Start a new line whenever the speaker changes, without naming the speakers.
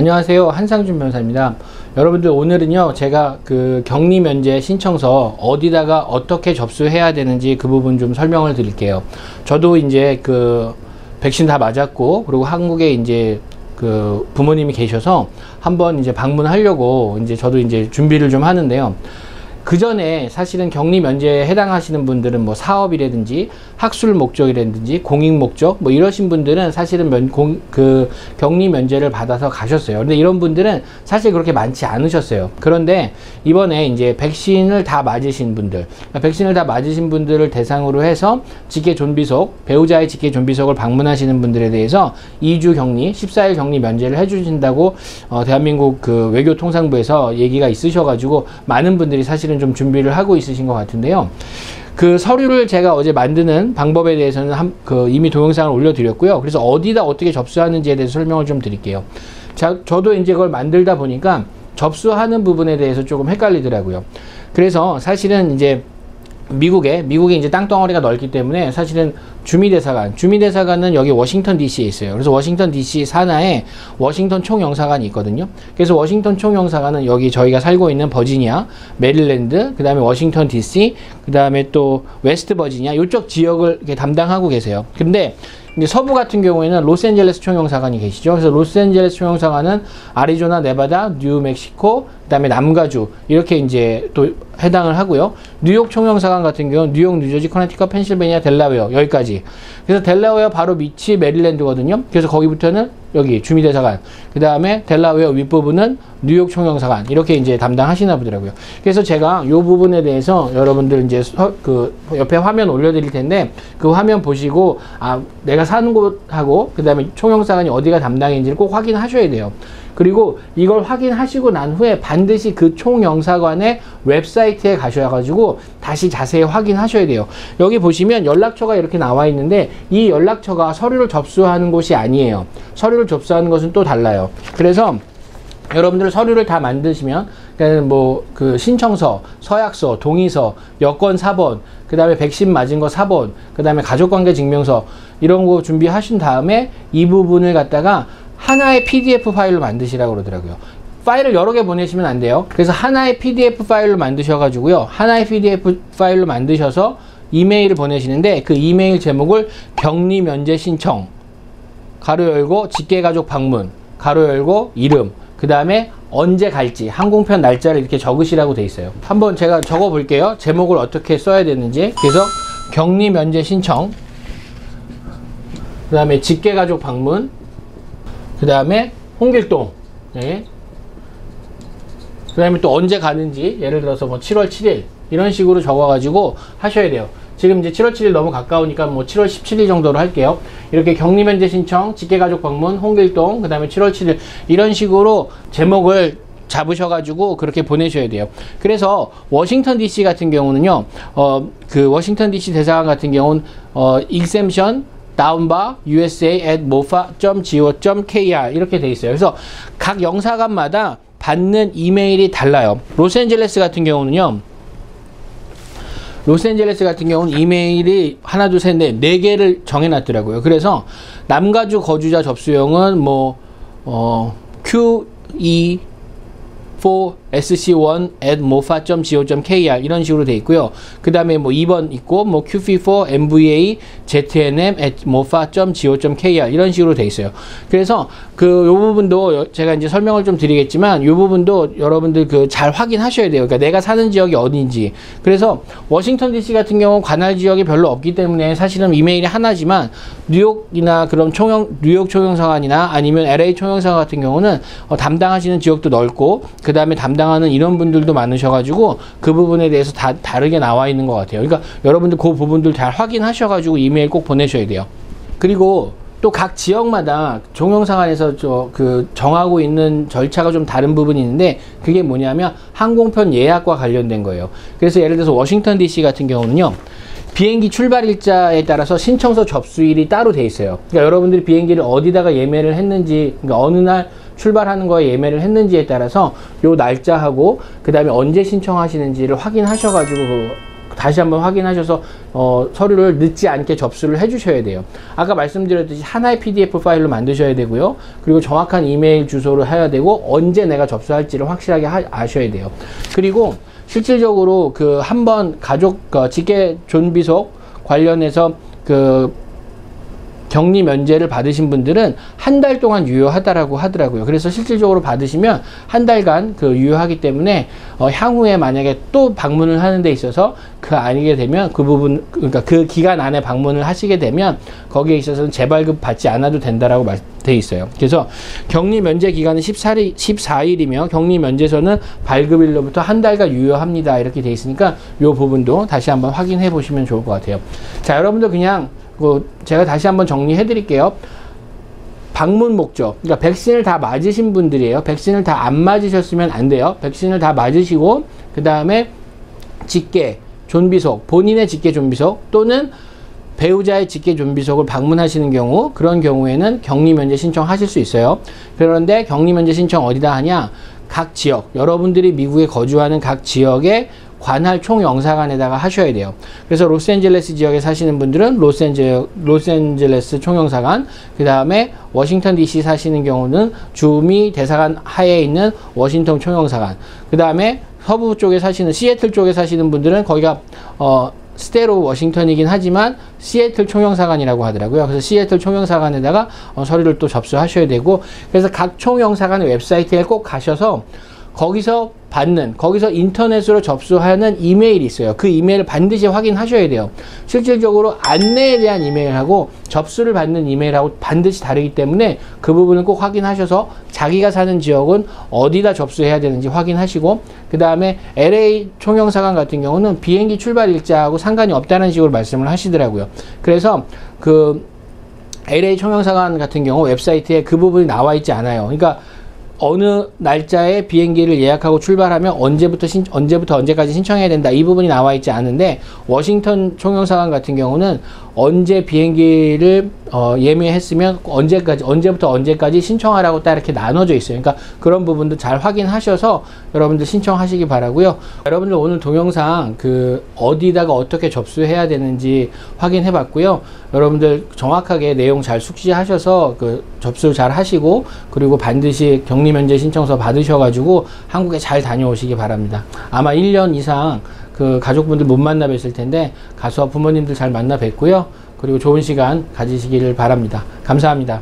안녕하세요, 한상준 변호사입니다. 여러분들, 오늘은요 제가 그 격리 면제 신청서 어디다가 어떻게 접수해야 되는지 그 부분 좀 설명을 드릴게요. 저도 이제 그 백신 다 맞았고, 그리고 한국에 이제 그 부모님이 계셔서 한번 이제 방문하려고 이제 저도 이제 준비를 좀 하는데요. 그 전에 사실은 격리 면제에 해당하시는 분들은 뭐 사업이라든지 학술 목적이라든지 공익 목적 뭐 이러신 분들은 사실은 그 격리 면제를 받아서 가셨어요. 근데 이런 분들은 사실 그렇게 많지 않으셨어요. 그런데 이번에 이제 백신을 다 맞으신 분들, 백신을 다 맞으신 분들을 대상으로 해서 직계 존비속, 배우자의 직계 존비속을 방문하시는 분들에 대해서 2주 격리, 14일 격리 면제를 해주신다고 대한민국 그 외교통상부에서 얘기가 있으셔가지고 많은 분들이 사실은 좀 준비를 하고 있으신 것 같은데요. 그 서류를 제가 어제 만드는 방법에 대해서는 이미 동영상을 올려드렸고요. 그래서 어디다 어떻게 접수하는지에 대해서 설명을 좀 드릴게요. 저도 이제 그걸 만들다 보니까 접수하는 부분에 대해서 조금 헷갈리더라고요. 그래서 사실은 이제 미국에 이제 땅덩어리가 넓기 때문에 사실은 주미대사관은 여기 워싱턴 DC에 있어요. 그래서 워싱턴 DC 산하에 워싱턴 총영사관이 있거든요. 그래서 워싱턴 총영사관은 여기 저희가 살고 있는 버지니아, 메릴랜드, 그 다음에 워싱턴 DC, 그 다음에 또 웨스트 버지니아 이쪽 지역을 이렇게 담당하고 계세요. 근데 이제 서부 같은 경우에는 로스앤젤레스 총영사관이 계시죠. 그래서 로스앤젤레스 총영사관은 아리조나, 네바다, 뉴멕시코, 그다음에 남가주 이렇게 이제 또 해당을 하고요. 뉴욕 총영사관 같은 경우는 뉴욕, 뉴저지, 커네티컷, 펜실베니아, 델라웨어 여기까지. 그래서 델라웨어 바로 밑이 메릴랜드거든요. 그래서 거기부터는 여기 주미대사관, 그 다음에 델라웨어 윗부분은 뉴욕 총영사관 이렇게 이제 담당하시나 보더라고요. 그래서 제가 이 부분에 대해서 여러분들 이제 그 옆에 화면 올려드릴 텐데 그 화면 보시고 내가 사는 곳하고 그 다음에 총영사관이 어디가 담당인지를 꼭 확인하셔야 돼요. 그리고 이걸 확인하시고 난 후에 반드시 그 총영사관의 웹사이트에 가셔가지고 다시 자세히 확인하셔야 돼요. 여기 보시면 연락처가 이렇게 나와 있는데 이 연락처가 서류를 접수하는 곳이 아니에요. 서류를 접수하는 것은 또 달라요. 그래서 여러분들 서류를 다 만드시면 뭐 그 신청서, 서약서, 동의서, 여권 4번, 그 다음에 백신 맞은 거 4번, 그 다음에 가족관계 증명서 이런 거 준비하신 다음에 이 부분을 갖다가 하나의 PDF 파일로 만드시라고 그러더라고요. 파일을 여러 개 보내시면 안 돼요. 그래서 하나의 PDF 파일로 만드셔가지고요. 하나의 PDF 파일로 만드셔서 이메일을 보내시는데 그 이메일 제목을 격리 면제 신청, 가로 열고 직계가족 방문, 가로 열고 이름, 그 다음에 언제 갈지 항공편 날짜를 이렇게 적으시라고 돼 있어요. 한번 제가 적어 볼게요. 제목을 어떻게 써야 되는지. 그래서 격리 면제 신청, 그 다음에 직계가족 방문, 그 다음에 홍길동, 네. 그 다음에 또 언제 가는지, 예를 들어서 뭐 7월 7일 이런 식으로 적어가지고 하셔야 돼요. 지금 이제 7월 7일 너무 가까우니까 뭐 7월 17일 정도로 할게요. 이렇게 격리 면제 신청, 직계가족 방문, 홍길동, 그 다음에 7월 7일 이런 식으로 제목을 잡으셔가지고 그렇게 보내셔야 돼요. 그래서 워싱턴 DC 같은 경우는요, 그 워싱턴 DC 대사관 같은 경우는 exemption 다운바 usa@mofa.go.kr 이렇게 돼 있어요. 그래서 각 영사관마다 받는 이메일이 달라요. 로스앤젤레스 같은 경우는 이메일이 하나, 둘, 셋, 넷, 4개를 정해놨더라고요. 그래서 남가주 거주자 접수용은 뭐 QE4SC1@mofa.go.kr 이런 식으로 돼 있고요. 그 다음에 뭐 2번 있고 뭐 QP4MVA-ZNM@mofa.go.kr 이런 식으로 돼 있어요. 그래서 요 부분도 제가 이제 설명을 좀 드리겠지만 요 부분도 여러분들 잘 확인하셔야 돼요. 그러니까 내가 사는 지역이 어딘지. 그래서 워싱턴 DC 같은 경우 관할 지역이 별로 없기 때문에 사실은 이메일이 하나지만 뉴욕이나 그런 뉴욕 총영사관이나 아니면 LA 총영사관 같은 경우는 담당하시는 지역도 넓고 그 다음에 담당하는 인원분들도 많으셔가지고 그 부분에 대해서 다 다르게 나와 있는 것 같아요. 그러니까 여러분들 그 부분들 잘 확인하셔가지고 이메일 꼭 보내셔야 돼요. 그리고 또 각 지역마다 총영사관에서 정하고 있는 절차가 좀 다른 부분이 있는데 그게 뭐냐면 항공편 예약과 관련된 거예요. 그래서 예를 들어서 워싱턴 DC 같은 경우는요, 비행기 출발 일자에 따라서 신청서 접수일이 따로 돼 있어요. 그러니까 여러분들이 비행기를 어디다가 예매를 했는지, 그러니까 어느 날 출발하는 거에 예매를 했는지에 따라서 요 날짜하고 그 다음에 언제 신청하시는지를 확인하셔가지고 다시 한번 확인하셔서 서류를 늦지 않게 접수를 해주셔야 돼요. 아까 말씀드렸듯이 하나의 PDF 파일로 만드셔야 되고요. 그리고 정확한 이메일 주소를 해야 되고 언제 내가 접수할지를 확실하게 아셔야 돼요. 그리고 실질적으로 그 한번 가족 직계 존비속 관련해서 그 격리 면제를 받으신 분들은 한 달 동안 유효하다라고 하더라고요. 그래서 실질적으로 받으시면 한 달간 그 유효하기 때문에 향후에 만약에 또 방문을 하는 데 있어서 그 아니게 되면 그 부분, 그러니까 그 기간 안에 방문을 하시게 되면 거기에 있어서는 재발급 받지 않아도 된다라고 돼 있어요. 그래서 격리 면제 기간은 14일이며 격리 면제서는 발급일로부터 한 달간 유효합니다. 이렇게 돼 있으니까 이 부분도 다시 한번 확인해 보시면 좋을 것 같아요. 자, 여러분들 그냥 제가 다시 한번 정리해 드릴게요. 방문 목적, 그러니까 백신을 다 맞으신 분들이에요. 백신을 다 안 맞으셨으면 안 돼요. 백신을 다 맞으시고 그 다음에 직계 존비속, 본인의 직계 존비속 또는 배우자의 직계 존비속을 방문하시는 경우, 그런 경우에는 격리 면제 신청하실 수 있어요. 그런데 격리 면제 신청 어디다 하냐? 각 지역, 여러분들이 미국에 거주하는 각 지역의 관할 총영사관에다가 하셔야 돼요. 그래서 로스앤젤레스 지역에 사시는 분들은 로스앤젤레스 총영사관, 그 다음에 워싱턴 DC 사시는 경우는 주미 대사관 하에 있는 워싱턴 총영사관, 그 다음에 서부 쪽에 사시는 시애틀 쪽에 사시는 분들은 거기가 스테로 워싱턴이긴 하지만 시애틀 총영사관이라고 하더라고요. 그래서 시애틀 총영사관에다가 서류를 또 접수하셔야 되고, 그래서 각 총영사관의 웹사이트에 꼭 가셔서 거기서 인터넷으로 접수하는 이메일이 있어요. 그 이메일을 반드시 확인하셔야 돼요. 실질적으로 안내에 대한 이메일하고 접수를 받는 이메일하고 반드시 다르기 때문에 그 부분을 꼭 확인하셔서 자기가 사는 지역은 어디다 접수해야 되는지 확인하시고, 그 다음에 LA 총영사관 같은 경우는 비행기 출발 일자하고 상관이 없다는 식으로 말씀을 하시더라고요. 그래서 그 LA 총영사관 같은 경우 웹사이트에 그 부분이 나와 있지 않아요. 그러니까 어느 날짜에 비행기를 예약하고 출발하면 언제부터 언제까지 신청해야 된다, 이 부분이 나와 있지 않은데, 워싱턴 총영사관 같은 경우는 언제 비행기를 예매했으면 언제부터 언제까지 신청하라고 딱 이렇게 나눠져 있어요. 그러니까 그런 부분도 잘 확인하셔서 여러분들 신청하시기 바라고요. 여러분들 오늘 동영상 어디다가 어떻게 접수해야 되는지 확인해 봤고요. 여러분들 정확하게 내용 잘 숙지하셔서 접수 잘 하시고, 그리고 반드시 격리 면제 신청서 받으셔가지고 한국에 잘 다녀오시기 바랍니다. 아마 1년 이상 가족분들 못 만나 뵀을 텐데 가서 부모님들 잘 만나 뵙고요. 그리고 좋은 시간 가지시기를 바랍니다. 감사합니다.